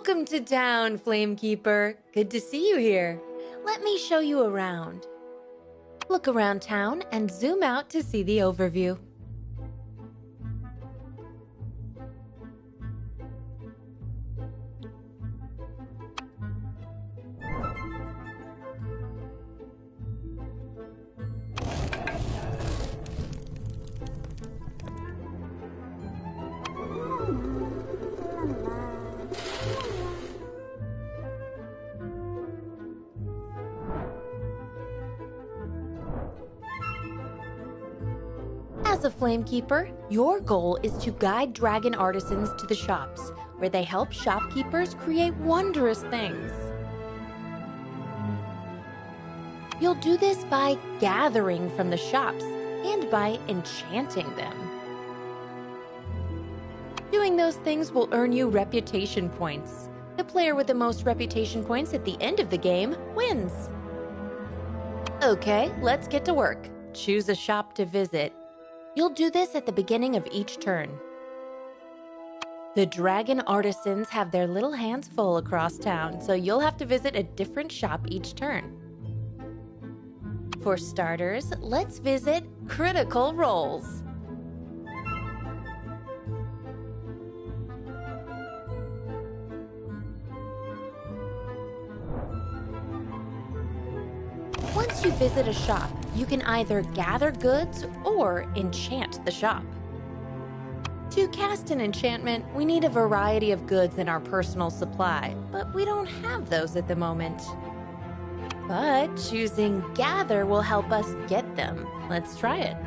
Welcome to town, Flamekeeper. Good to see you here. Let me show you around. Look around town and zoom out to see the overview. As a Flamekeeper, your goal is to guide dragon artisans to the shops, where they help shopkeepers create wondrous things. You'll do this by gathering from the shops and by enchanting them. Doing those things will earn you reputation points. The player with the most reputation points at the end of the game wins. Okay, let's get to work. Choose a shop to visit. You'll do this at the beginning of each turn. The dragon artisans have their little hands full across town, so you'll have to visit a different shop each turn. For starters, let's visit Critical Roles. Once you visit a shop, you can either gather goods or enchant the shop. To cast an enchantment, we need a variety of goods in our personal supply, but we don't have those at the moment. But choosing Gather will help us get them. Let's try it.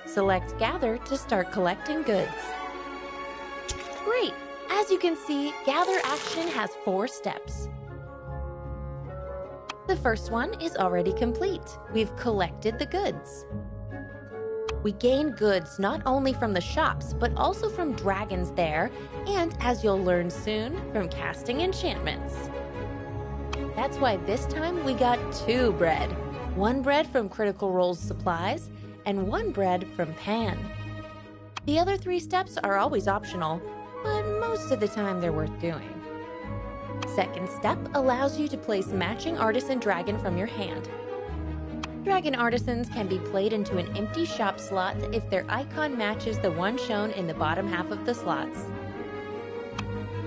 Select Gather to start collecting goods. Great! As you can see, Gather action has 4 steps. The first one is already complete. We've collected the goods. We gain goods not only from the shops, but also from dragons there, and as you'll learn soon, from casting enchantments. That's why this time we got 2 bread. 1 bread from Critical Role's supplies, and 1 bread from Pan. The other 3 steps are always optional, but most of the time they're worth doing. Second step allows you to place matching artisan dragon from your hand. Dragon artisans can be played into an empty shop slot if their icon matches the one shown in the bottom half of the slots.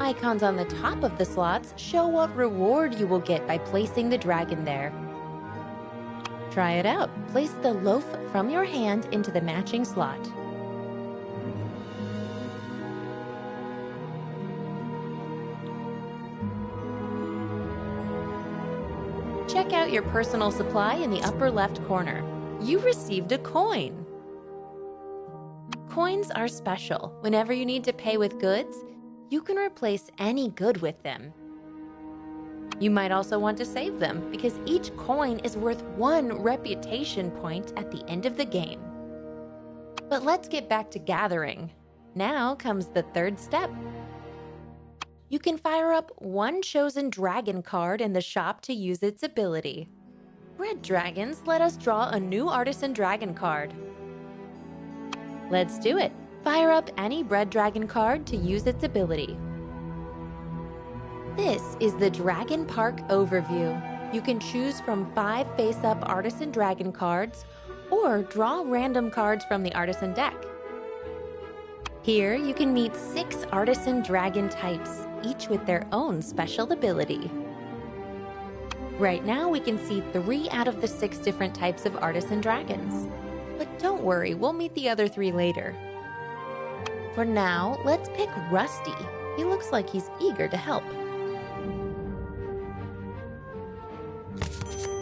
Icons on the top of the slots show what reward you will get by placing the dragon there. Try it out. Place the loaf from your hand into the matching slot. Check out your personal supply in the upper left corner. You received a coin. Coins are special. Whenever you need to pay with goods, you can replace any good with them. You might also want to save them because each coin is worth 1 reputation point at the end of the game. But let's get back to gathering. Now comes the 3rd step. You can fire up 1 chosen dragon card in the shop to use its ability. Red dragons let us draw a new artisan dragon card. Let's do it. Fire up any red dragon card to use its ability. This is the Dragon Park overview. You can choose from 5 face-up artisan dragon cards or draw random cards from the artisan deck. Here you can meet 6 artisan dragon types, each with their own special ability. Right now we can see 3 out of the 6 different types of artisan dragons. But don't worry, we'll meet the other 3 later. For now, let's pick Rusty. He looks like he's eager to help.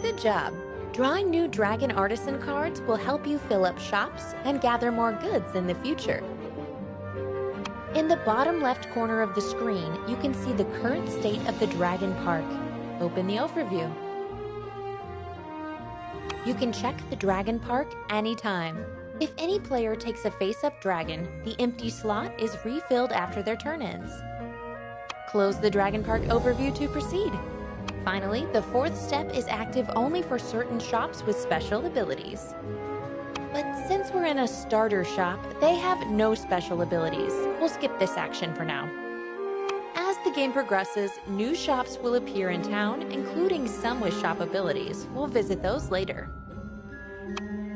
Good job! Drawing new dragon artisan cards will help you fill up shops and gather more goods in the future. In the bottom left corner of the screen, you can see the current state of the Dragon Park. Open the overview. You can check the Dragon Park anytime. If any player takes a face-up dragon, the empty slot is refilled after their turn ends. Close the Dragon Park overview to proceed. Finally, the 4th step is active only for certain shops with special abilities. But since we're in a starter shop, they have no special abilities. We'll skip this action for now. As the game progresses, new shops will appear in town, including some with shop abilities. We'll visit those later.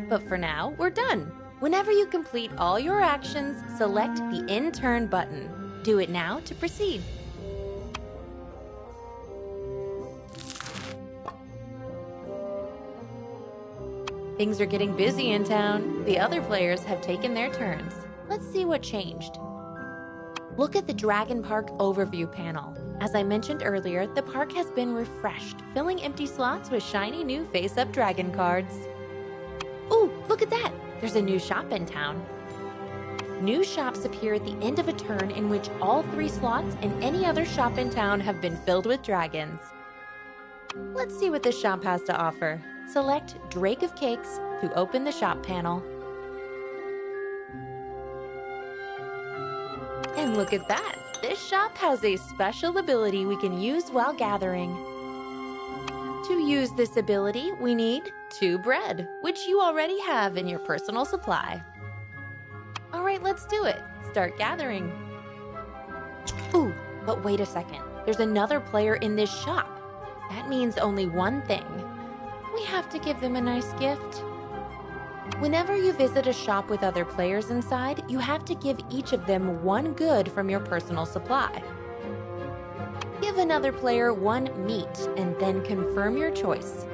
But for now, we're done. Whenever you complete all your actions, select the In Turn button. Do it now to proceed. Things are getting busy in town. The other players have taken their turns. Let's see what changed. Look at the Dragon Park overview panel. As I mentioned earlier, the park has been refreshed, filling empty slots with shiny new face-up dragon cards. Ooh, look at that! There's a new shop in town. New shops appear at the end of a turn in which all 3 slots and any other shop in town have been filled with dragons. Let's see what this shop has to offer. Select Drake of Cakes to open the shop panel. And look at that! This shop has a special ability we can use while gathering. To use this ability, we need 2 bread, which you already have in your personal supply. Alright, let's do it. Start gathering. Ooh, but wait a second. There's another player in this shop. That means only one thing. We have to give them a nice gift. Whenever you visit a shop with other players inside, you have to give each of them 1 good from your personal supply. Give another player 1 meat and then confirm your choice.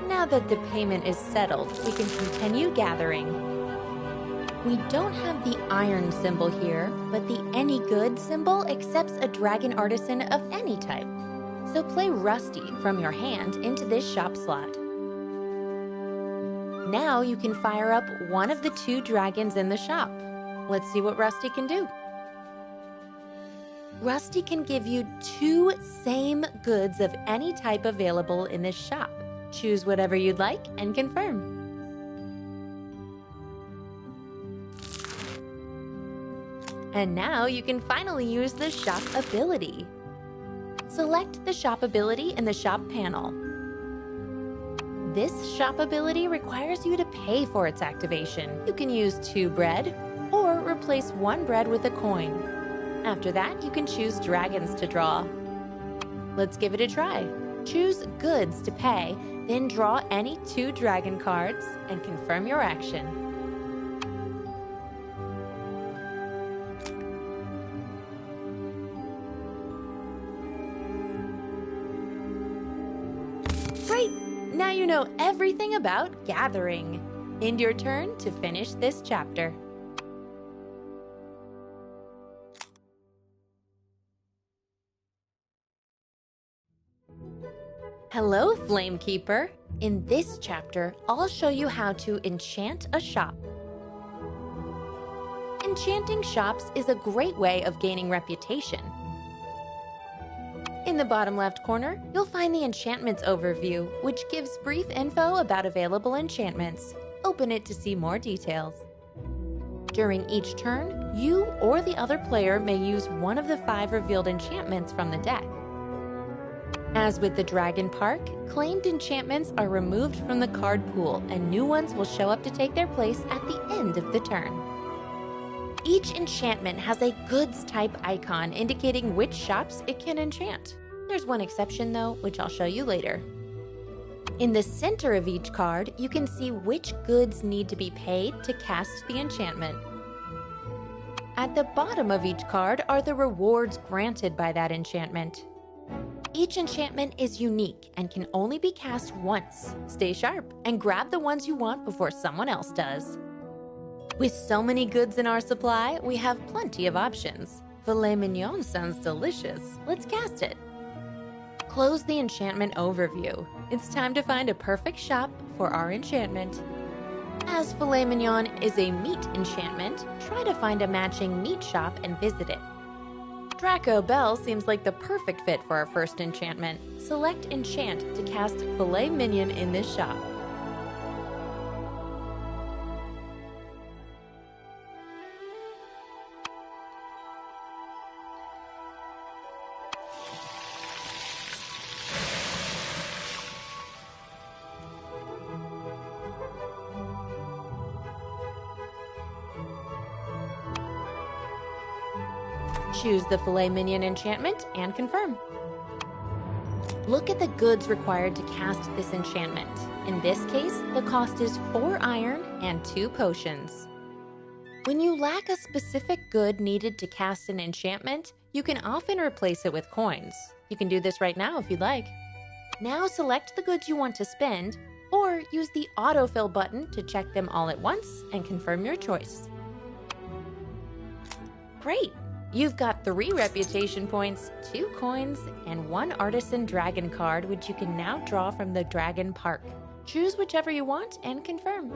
Now that the payment is settled, we can continue gathering. We don't have the iron symbol here, but the any good symbol accepts a dragon artisan of any type. So play Rusty from your hand into this shop slot. Now you can fire up one of the 2 dragons in the shop. Let's see what Rusty can do. Rusty can give you 2 same goods of any type available in this shop. Choose whatever you'd like and confirm. And now you can finally use the shop ability. Select the shop ability in the shop panel. This shop ability requires you to pay for its activation. You can use 2 bread or replace 1 bread with a coin. After that, you can choose dragons to draw. Let's give it a try. Choose goods to pay, then draw any 2 dragon cards and confirm your action. Great! Now you know everything about gathering. End your turn to finish this chapter. Hello, Flamekeeper! In this chapter, I'll show you how to enchant a shop. Enchanting shops is a great way of gaining reputation. In the bottom left corner, you'll find the enchantments overview, which gives brief info about available enchantments. Open it to see more details. During each turn, you or the other player may use one of the 5 revealed enchantments from the deck. As with the Dragon Park, claimed enchantments are removed from the card pool and new ones will show up to take their place at the end of the turn. Each enchantment has a goods type icon indicating which shops it can enchant. There's one exception though, which I'll show you later. In the center of each card, you can see which goods need to be paid to cast the enchantment. At the bottom of each card are the rewards granted by that enchantment. Each enchantment is unique and can only be cast once. Stay sharp and grab the ones you want before someone else does. With so many goods in our supply, we have plenty of options. Filet mignon sounds delicious. Let's cast it. Close the enchantment overview. It's time to find a perfect shop for our enchantment. As filet mignon is a meat enchantment, try to find a matching meat shop and visit it. Draco Bell seems like the perfect fit for our first enchantment. Select Enchant to cast Filet Mignon in this shop. Choose the Filet Mignon enchantment and confirm. Look at the goods required to cast this enchantment. In this case, the cost is 4 iron and 2 potions. When you lack a specific good needed to cast an enchantment, you can often replace it with coins. You can do this right now if you'd like. Now select the goods you want to spend, or use the autofill button to check them all at once and confirm your choice. Great! You've got 3 reputation points, 2 coins, and 1 artisan dragon card, which you can now draw from the Dragon Park. Choose whichever you want and confirm.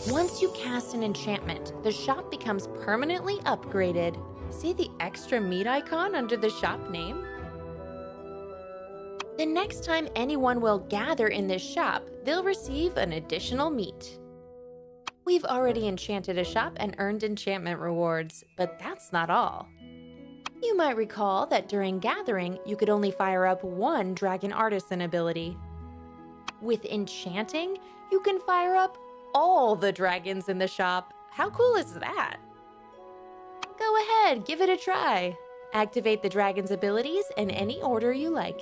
Once you cast an enchantment, the shop becomes permanently upgraded. See the extra meat icon under the shop name? The next time anyone will gather in this shop, they'll receive an additional meat. We've already enchanted a shop and earned enchantment rewards, but that's not all. You might recall that during gathering, you could only fire up 1 dragon artisan ability. With enchanting, you can fire up all the dragons in the shop. How cool is that? Go ahead, give it a try. Activate the dragon's abilities in any order you like.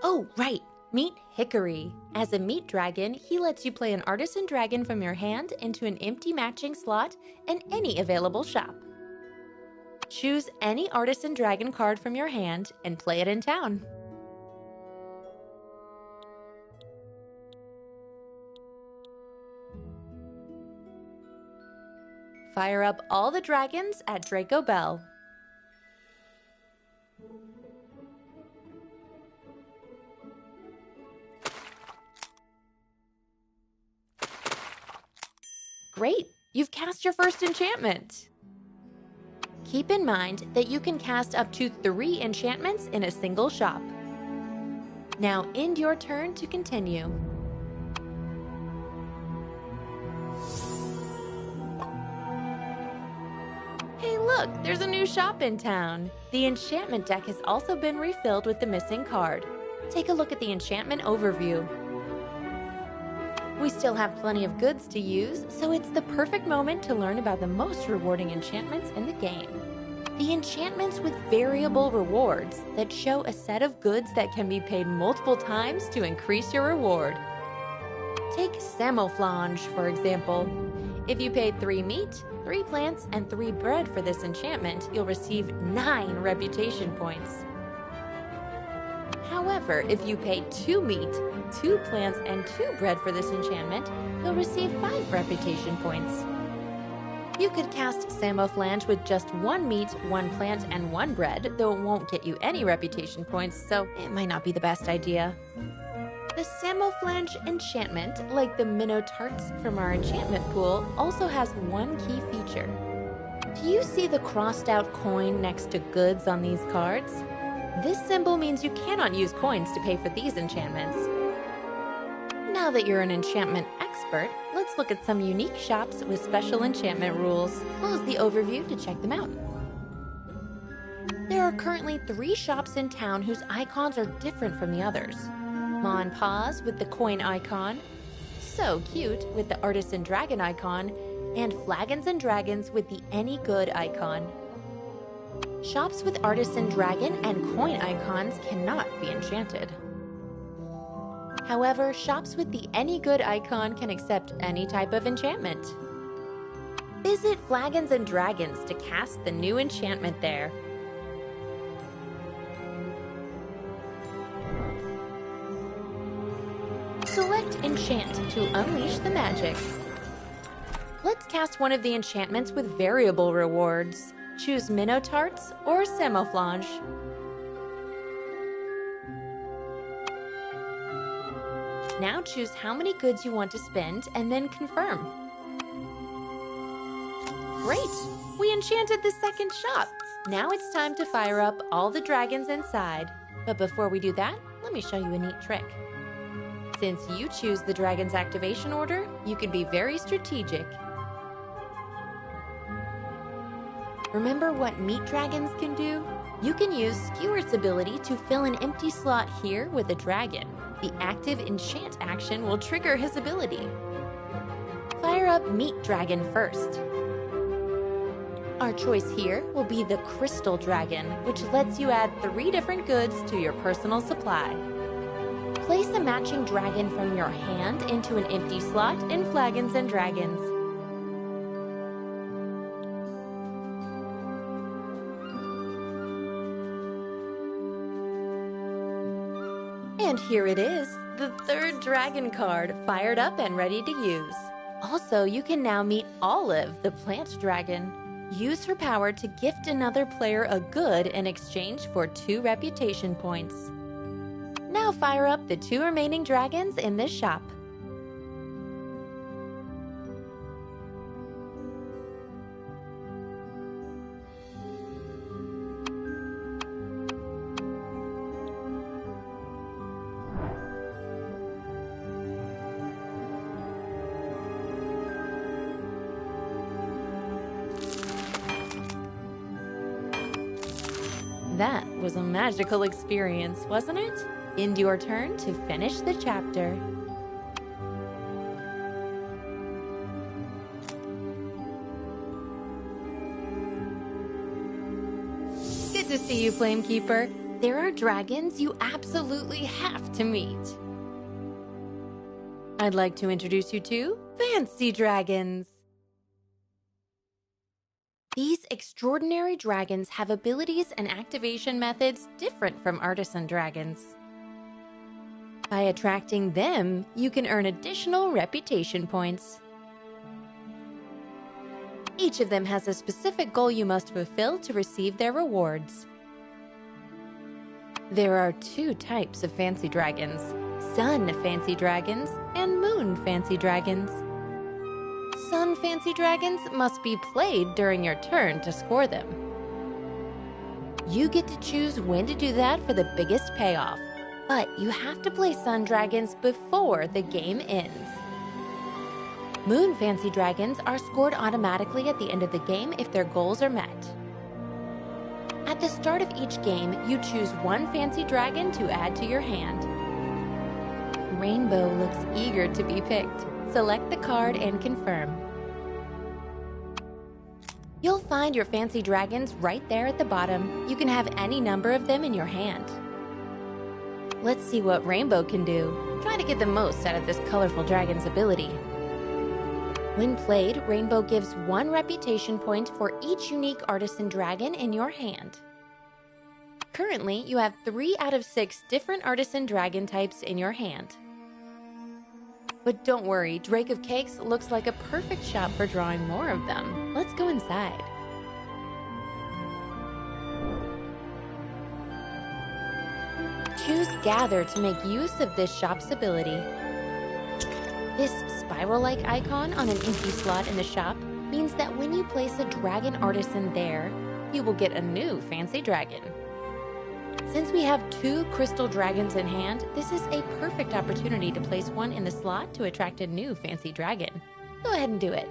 Oh, right. Meet Hickory. As a meat dragon, he lets you play an artisan dragon from your hand into an empty matching slot in any available shop. Choose any artisan dragon card from your hand and play it in town. Fire up all the dragons at Draco Bell. Great! You've cast your first enchantment! Keep in mind that you can cast up to 3 enchantments in a single shop. Now end your turn to continue. Hey look, there's a new shop in town! The enchantment deck has also been refilled with the missing card. Take a look at the enchantment overview. We still have plenty of goods to use, so it's the perfect moment to learn about the most rewarding enchantments in the game. The enchantments with variable rewards that show a set of goods that can be paid multiple times to increase your reward. Take Camouflage, for example. If you paid 3 meat, 3 plants, and 3 bread for this enchantment, you'll receive 9 reputation points. However, if you pay 2 meat, 2 plants, and 2 bread for this enchantment, you'll receive 5 reputation points. You could cast Camouflage with just 1 meat, 1 plant, and 1 bread, though it won't get you any reputation points, so it might not be the best idea. The Camouflage enchantment, like the minnow tarts from our enchantment pool, also has one key feature. Do you see the crossed out coin next to goods on these cards? This symbol means you cannot use coins to pay for these enchantments. Now that you're an enchantment expert, let's look at some unique shops with special enchantment rules. Close the overview to check them out. There are currently 3 shops in town whose icons are different from the others. Ma and Pa's with the coin icon, So Cute with the artisan dragon icon, and Flagons and Dragons with the Any Good icon. Shops with artisan dragon and coin icons cannot be enchanted. However, shops with the Any Good icon can accept any type of enchantment. Visit Flagons and Dragons to cast the new enchantment there. Select Enchant to unleash the magic. Let's cast one of the enchantments with variable rewards. Choose Minnow Tarts or Camouflage. Now choose how many goods you want to spend and then confirm. Great! We enchanted the second shop! Now it's time to fire up all the dragons inside. But before we do that, let me show you a neat trick. Since you choose the dragon's activation order, you can be very strategic. Remember what meat dragons can do? You can use Skewer's ability to fill an empty slot here with a dragon. The active enchant action will trigger his ability. fire up Meat Dragon first. Our choice here will be the Crystal Dragon, which lets you add 3 different goods to your personal supply. Place a matching dragon from your hand into an empty slot in Flagons and Dragons. And here it is, the 3rd dragon card, fired up and ready to use. Also, you can now meet Olive, the plant dragon. Use her power to gift another player a good in exchange for 2 reputation points. Now fire up the 2 remaining dragons in this shop. That was a magical experience, wasn't it? End your turn to finish the chapter. Good to see you, Flamekeeper. There are dragons you absolutely have to meet. I'd like to introduce you to Fancy Dragons. These extraordinary dragons have abilities and activation methods different from artisan dragons. By attracting them, you can earn additional reputation points. Each of them has a specific goal you must fulfill to receive their rewards. There are 2 types of fancy dragons: Sun Fancy Dragons and Moon Fancy Dragons. Sun Fancy Dragons must be played during your turn to score them. You get to choose when to do that for the biggest payoff, but you have to play Sun Dragons before the game ends. Moon Fancy Dragons are scored automatically at the end of the game if their goals are met. At the start of each game, you choose 1 Fancy Dragon to add to your hand. Rainbow looks eager to be picked. Select the card and confirm. You'll find your fancy dragons right there at the bottom. You can have any number of them in your hand. Let's see what Rainbow can do. Try to get the most out of this colorful dragon's ability. When played, Rainbow gives 1 reputation point for each unique artisan dragon in your hand. Currently, you have 3 out of 6 different artisan dragon types in your hand. But don't worry, Drake of Cakes looks like a perfect shop for drawing more of them. Let's go inside. Choose Gather to make use of this shop's ability. This spiral-like icon on an empty slot in the shop means that when you place a dragon artisan there, you will get a new fancy dragon. Since we have 2 crystal dragons in hand, this is a perfect opportunity to place 1 in the slot to attract a new fancy dragon. Go ahead and do it.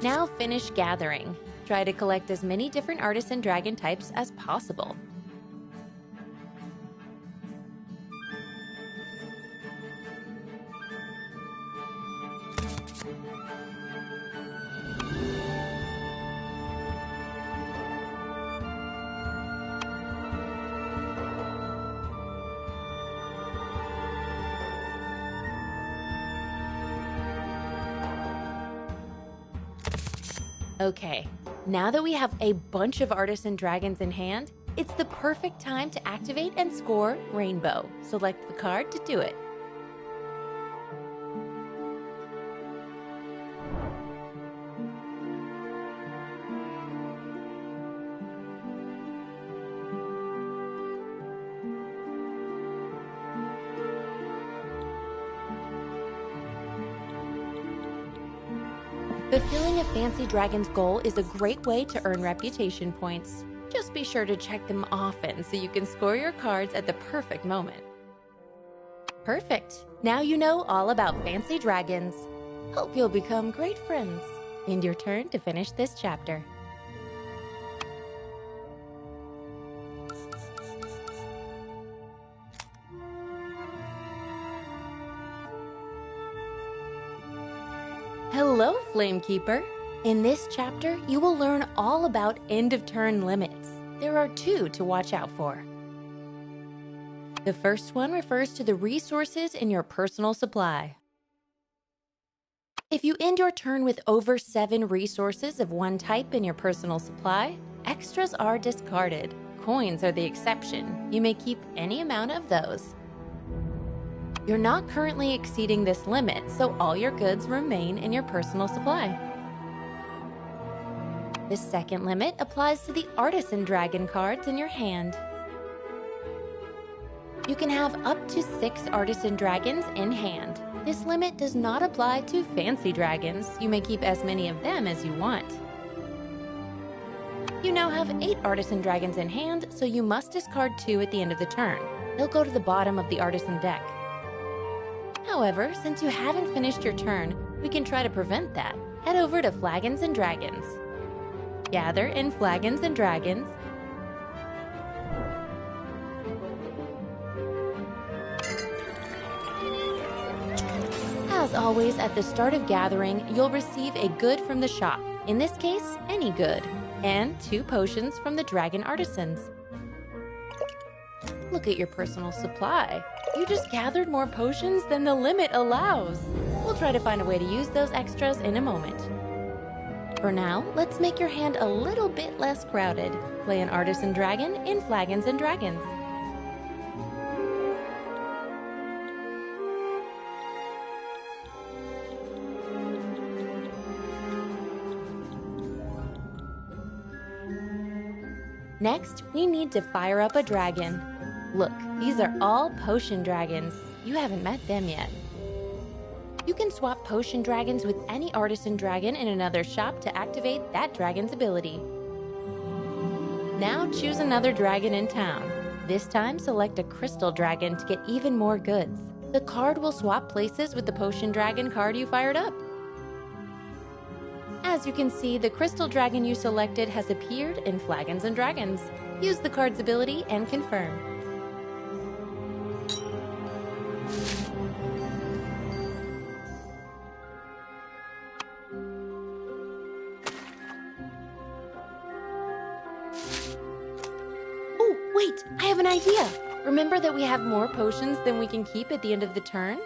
Now finish gathering. Try to collect as many different artisan dragon types as possible. Okay, now that we have a bunch of artisan dragons in hand, it's the perfect time to activate and score Rainbow. Select the card to do it. Fulfilling a fancy dragon's goal is a great way to earn reputation points. Just be sure to check them often so you can score your cards at the perfect moment. Perfect! Now you know all about fancy dragons. Hope you'll become great friends. End your turn to finish this chapter. Hello, Flamekeeper! In this chapter, you will learn all about end-of-turn limits. There are two to watch out for. The first one refers to the resources in your personal supply. If you end your turn with over 7 resources of one type in your personal supply, extras are discarded. Coins are the exception. You may keep any amount of those. You're not currently exceeding this limit, so all your goods remain in your personal supply. The second limit applies to the Artisan Dragon cards in your hand. You can have up to 6 Artisan Dragons in hand. This limit does not apply to fancy dragons. You may keep as many of them as you want. You now have 8 Artisan Dragons in hand, so you must discard 2 at the end of the turn. They'll go to the bottom of the Artisan deck. However, since you haven't finished your turn, we can try to prevent that. Head over to Flagons and Dragons. Gather in Flagons and Dragons. As always, at the start of gathering, you'll receive a good from the shop, in this case, any good, and 2 potions from the Dragon Artisans. Look at your personal supply. You just gathered more potions than the limit allows. We'll try to find a way to use those extras in a moment. For now, let's make your hand a little bit less crowded. Play an Artisan Dragon in Flagons and Dragons. Next, we need to fire up a dragon. Look, these are all potion dragons. You haven't met them yet. You can swap potion dragons with any Artisan Dragon in another shop to activate that dragon's ability. Now choose another dragon in town. This time, select a Crystal Dragon to get even more goods. The card will swap places with the Potion Dragon card you fired up. As you can see, the Crystal Dragon you selected has appeared in Flagons and Dragons. Use the card's ability and confirm. Oh, wait, I have an idea! Remember that we have more potions than we can keep at the end of the turn?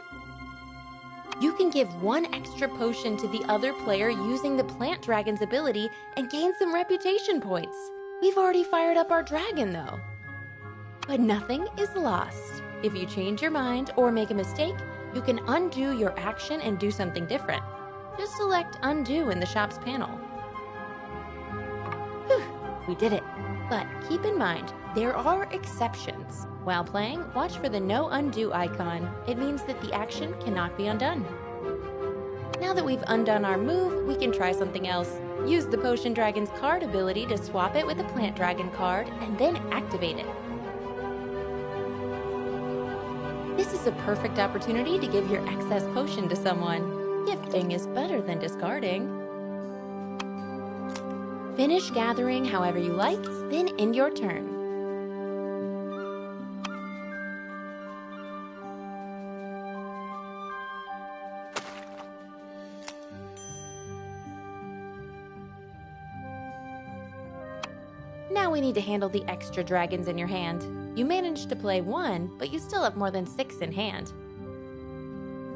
You can give 1 extra potion to the other player using the Plant Dragon's ability and gain some reputation points. We've already fired up our dragon, though. But nothing is lost. If you change your mind or make a mistake, you can undo your action and do something different. Just select Undo in the shop's panel. Whew, we did it. But keep in mind, there are exceptions. While playing, watch for the No Undo icon. It means that the action cannot be undone. Now that we've undone our move, we can try something else. Use the Potion Dragon's card ability to swap it with a Plant Dragon card and then activate it. This is a perfect opportunity to give your excess potion to someone. Gifting is better than discarding. Finish gathering however you like, then end your turn. Now we need to handle the extra dragons in your hand. You managed to play 1, but you still have more than 6 in hand.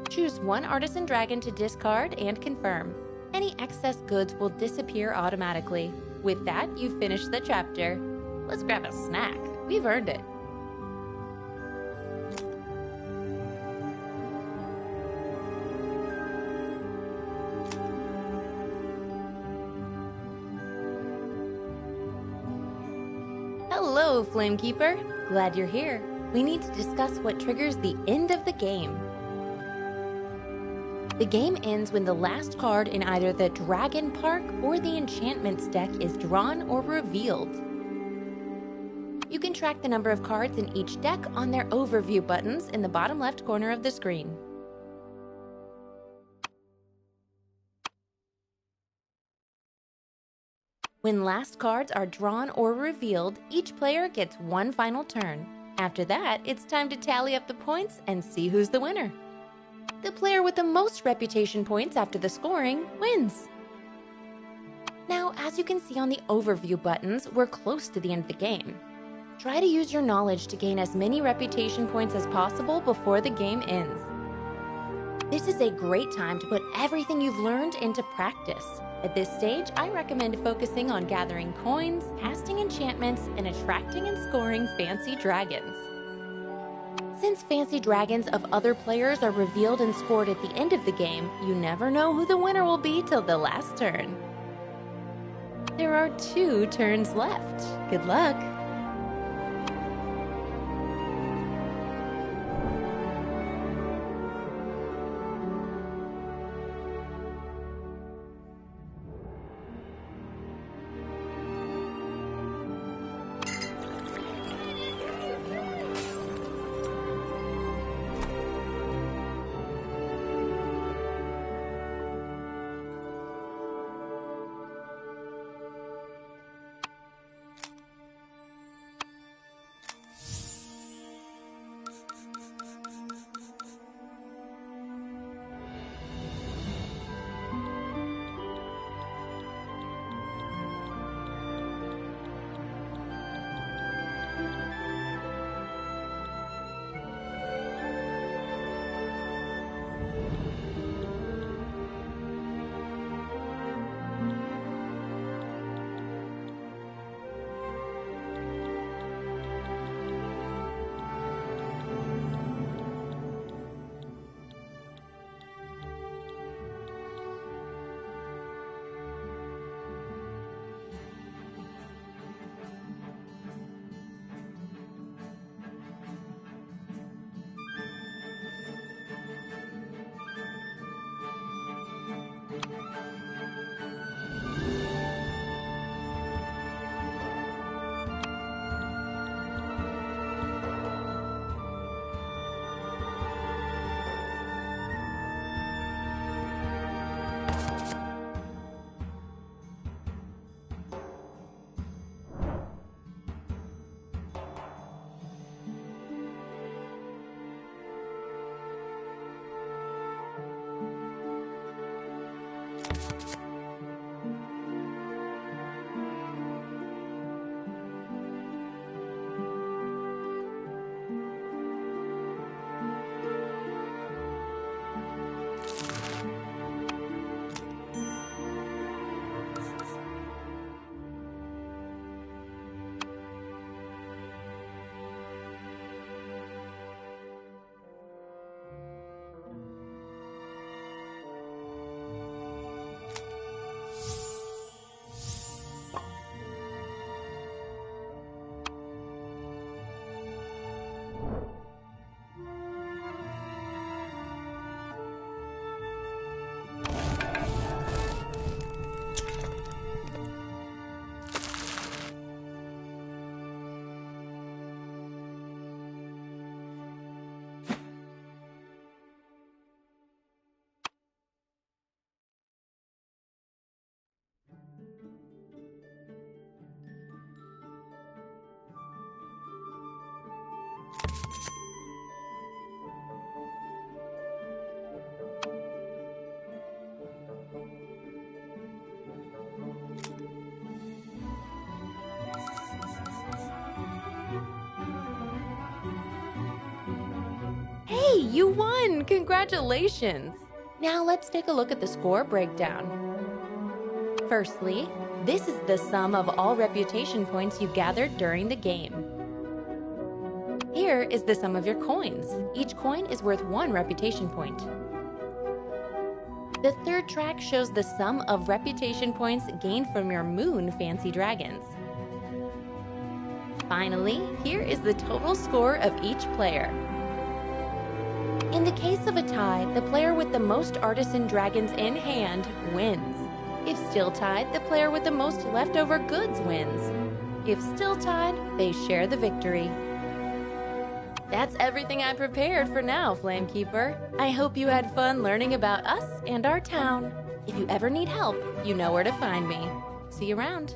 Choose 1 Artisan Dragon to discard and confirm. Any excess goods will disappear automatically. With that, you've finished the chapter. Let's grab a snack. We've earned it. Hello, Flamekeeper. Glad you're here. We need to discuss what triggers the end of the game. The game ends when the last card in either the Dragon Park or the Enchantments deck is drawn or revealed. You can track the number of cards in each deck on their overview buttons in the bottom left corner of the screen. When last cards are drawn or revealed, each player gets 1 final turn. After that, it's time to tally up the points and see who's the winner. the player with the most reputation points after the scoring wins. Now, as you can see on the overview buttons, we're close to the end of the game. Try to use your knowledge to gain as many reputation points as possible before the game ends. This is a great time to put everything you've learned into practice. At this stage, I recommend focusing on gathering coins, casting enchantments, and attracting and scoring fancy dragons. Since fancy dragons of other players are revealed and scored at the end of the game, you never know who the winner will be till the last turn. There are 2 turns left. Good luck! Hey, you won! Congratulations! Now let's take a look at the score breakdown. Firstly, this is the sum of all reputation points you gathered during the game. Here is the sum of your coins. Each coin is worth 1 reputation point. The third track shows the sum of reputation points gained from your moon fancy dragons. Finally, here is the total score of each player. In the case of a tie, the player with the most artisan dragons in hand wins. If still tied, the player with the most leftover goods wins. If still tied, they share the victory. That's everything I prepared for now, Flamekeeper. I hope you had fun learning about us and our town. If you ever need help, you know where to find me. See you around.